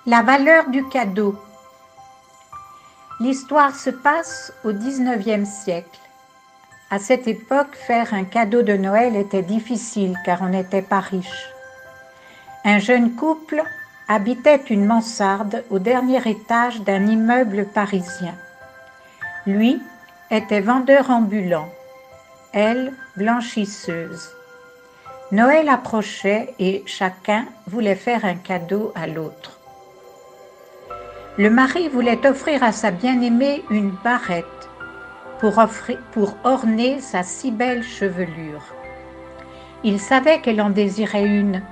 La valeur du cadeau. L'histoire se passe au XIXe siècle. À cette époque, faire un cadeau de Noël était difficile car on n'était pas riche. Un jeune couple habitait une mansarde au dernier étage d'un immeuble parisien. Lui était vendeur ambulant, elle blanchisseuse. Noël approchait et chacun voulait faire un cadeau à l'autre. Le mari voulait offrir à sa bien-aimée une barrette pour orner sa si belle chevelure. Il savait qu'elle en désirait une,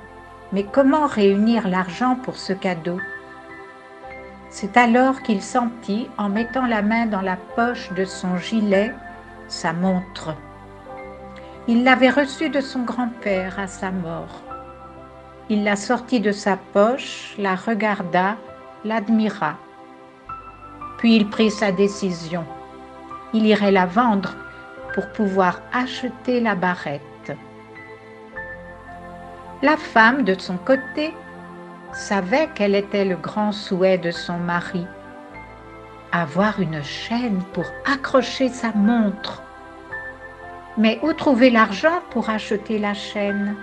mais comment réunir l'argent pour ce cadeau? C'est alors qu'il sentit, en mettant la main dans la poche de son gilet, sa montre. Il l'avait reçue de son grand-père à sa mort. Il la sortit de sa poche, la regarda, l'admira. Puis il prit sa décision. Il irait la vendre pour pouvoir acheter la barrette. La femme, de son côté, savait quel était le grand souhait de son mari. Avoir une chaîne pour accrocher sa montre. Mais où trouver l'argent pour acheter la chaîne?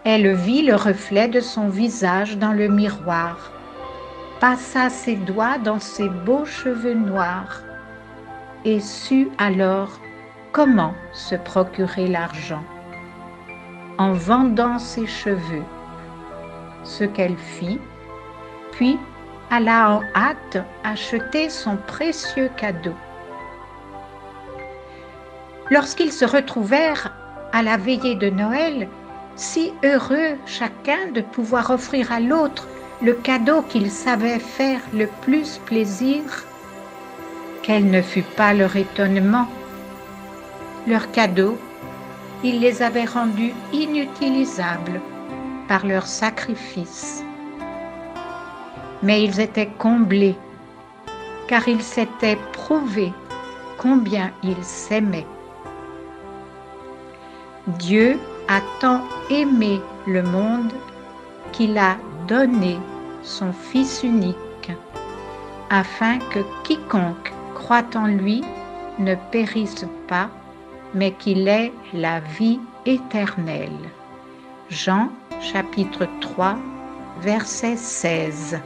Elle vit le reflet de son visage dans le miroir, passa ses doigts dans ses beaux cheveux noirs et sut alors comment se procurer l'argent. En vendant ses cheveux, ce qu'elle fit, puis alla en hâte acheter son précieux cadeau. Lorsqu'ils se retrouvèrent à la veillée de Noël, si heureux chacun de pouvoir offrir à l'autre le cadeau qu'il savait faire le plus plaisir, quel ne fut pas leur étonnement. Leur cadeau, ils les avaient rendus inutilisables par leur sacrifice. Mais ils étaient comblés, car ils s'étaient prouvé combien ils s'aimaient. Dieu a tant aimé le monde qu'il a donné son Fils unique, afin que quiconque croit en lui ne périsse pas, mais qu'il ait la vie éternelle. Jean chapitre 3, verset 16.